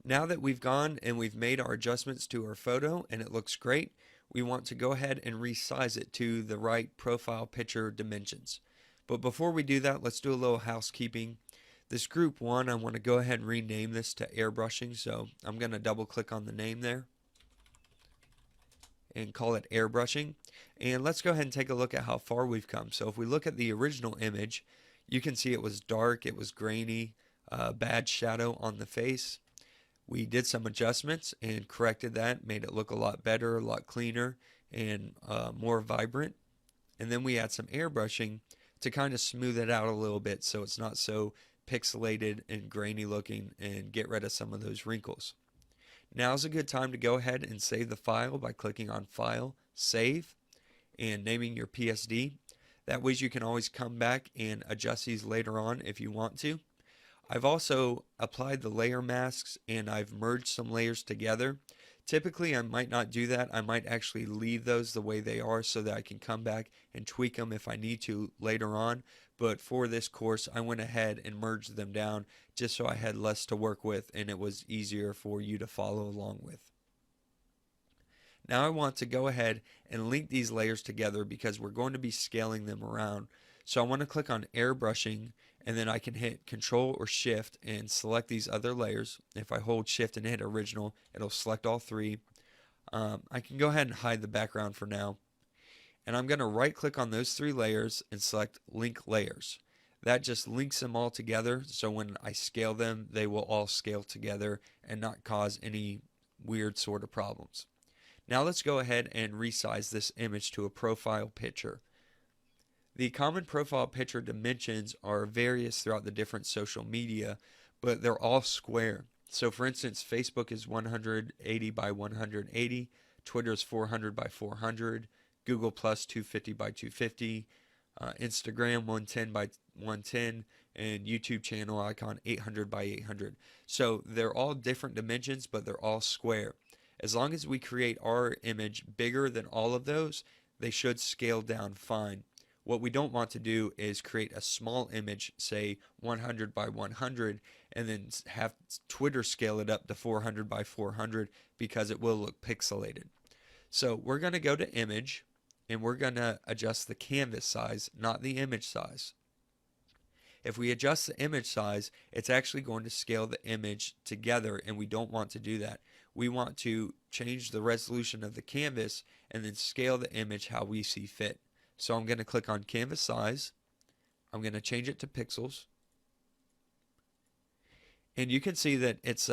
Now that we've gone and we've made our adjustments to our photo and it looks great, we want to go ahead and resize it to the right profile picture dimensions. But before we do that, let's do a little housekeeping. This group one, I want to go ahead and rename this to airbrushing. So I'm going to double click on the name there and call it airbrushing. And let's go ahead and take a look at how far we've come. So if we look at the original image, you can see it was dark, it was grainy, bad shadow on the face. We did some adjustments and corrected that, made it look a lot better, a lot cleaner, and more vibrant. And then we add some airbrushing to kind of smooth it out a little bit so it's not so pixelated and grainy looking and get rid of some of those wrinkles. Now's a good time to go ahead and save the file by clicking on File, Save, and naming your PSD. That way you can always come back and adjust these later on if you want to. I've also applied the layer masks and I've merged some layers together. Typically I might not do that. I might actually leave those the way they are so that I can come back and tweak them if I need to later on. But for this course I went ahead and merged them down just so I had less to work with and it was easier for you to follow along with. Now I want to go ahead and link these layers together because we're going to be scaling them around. So I want to click on airbrushing and then I can hit Control or Shift and select these other layers. If I hold Shift and hit Original, it'll select all three. I can go ahead and hide the background for now. And I'm going to right click on those three layers and select Link Layers. That just links them all together so when I scale them, they will all scale together and not cause any weird sort of problems. Now let's go ahead and resize this image to a profile picture. The common profile picture dimensions are various throughout the different social media, but they're all square. So for instance, Facebook is 180 by 180, Twitter is 400 by 400, Google Plus 250 by 250, Instagram 110 by 110, and YouTube channel icon 800 by 800. So they're all different dimensions, but they're all square. As long as we create our image bigger than all of those, they should scale down fine. What we don't want to do is create a small image, say 100 by 100, and then have Twitter scale it up to 400 by 400 because it will look pixelated. So we're going to go to image and we're going to adjust the canvas size, not the image size. If we adjust the image size, it's actually going to scale the image together and we don't want to do that. We want to change the resolution of the canvas and then scale the image how we see fit. So I'm going to click on canvas size. I'm going to change it to pixels. And you can see that it's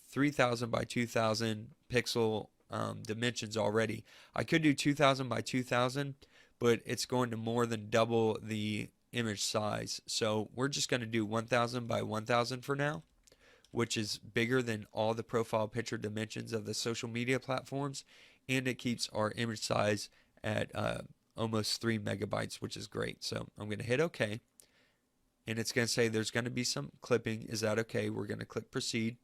3000 by 2000 pixel dimensions already. I could do 2000 by 2000, but it's going to more than double the image size. So we're just going to do 1000 by 1000 for now, which is bigger than all the profile picture dimensions of the social media platforms, and it keeps our image size at almost 3 megabytes, which is great. So I'm going to hit OK, and it's going to say there's going to be some clipping. Is that okay? We're going to click proceed,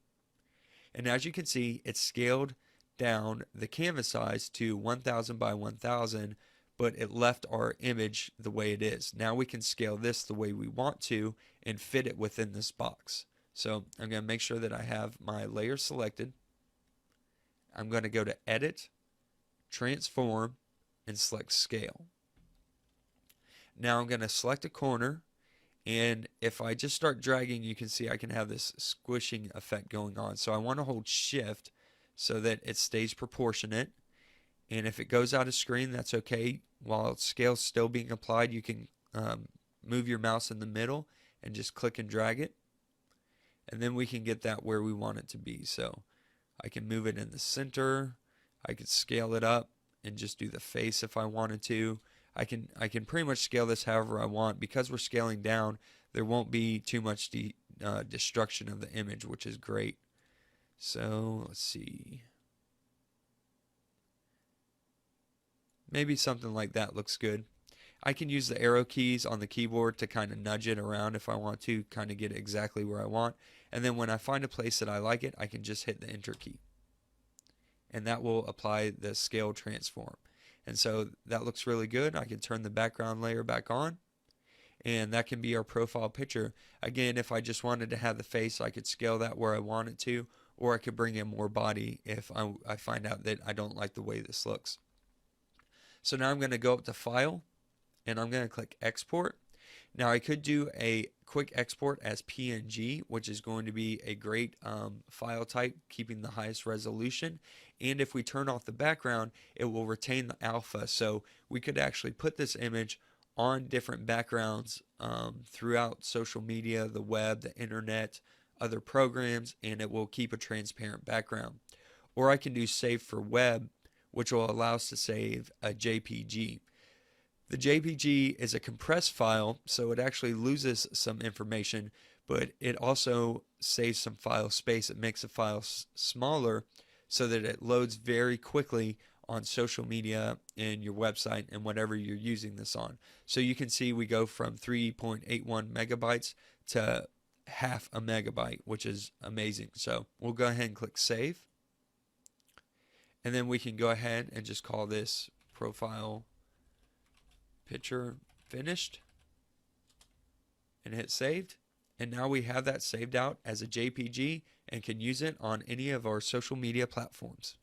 and as you can see, it's scaled down the canvas size to 1000 by 1000, but it left our image the way it is. Now we can scale this the way we want to and fit it within this box. So I'm going to make sure that I have my layer selected. I'm going to go to Edit, Transform, and select Scale. Now I'm going to select a corner, and if I just start dragging, you can see I can have this squishing effect going on. So I want to hold Shift so that it stays proportionate, and if it goes out of screen, that's okay. While scale's still being applied, you can move your mouse in the middle and just click and drag it, and then we can get that where we want it to be. So I can move it in the center, I could scale it up and just do the face if I wanted to. I can pretty much scale this however I want. Because we're scaling down, there won't be too much destruction of the image, which is great. So let's see. Maybe something like that looks good. I can use the arrow keys on the keyboard to kind of nudge it around if I want to, kind of get it exactly where I want. And then when I find a place that I like it, I can just hit the enter key. And that will apply the scale transform. And so that looks really good. I can turn the background layer back on, and that can be our profile picture. Again, if I just wanted to have the face, I could scale that where I want it to, or I could bring in more body if I find out that I don't like the way this looks. So now I'm going to go up to File, and I'm going to click Export. Now I could do a quick export as PNG, which is going to be a great file type, keeping the highest resolution. And if we turn off the background, it will retain the alpha. So we could actually put this image on different backgrounds throughout social media, the web, the internet, other programs, and it will keep a transparent background. Or I can do Save for Web, which will allow us to save a JPG. The JPG is a compressed file, so it actually loses some information, but it also saves some file space. It makes the file smaller so that it loads very quickly on social media and your website and whatever you're using this on. So you can see we go from 3.81 megabytes to half a megabyte, which is amazing. So we'll go ahead and click Save. And then we can go ahead and just call this profile picture finished and hit saved. And now we have that saved out as a JPG and can use it on any of our social media platforms.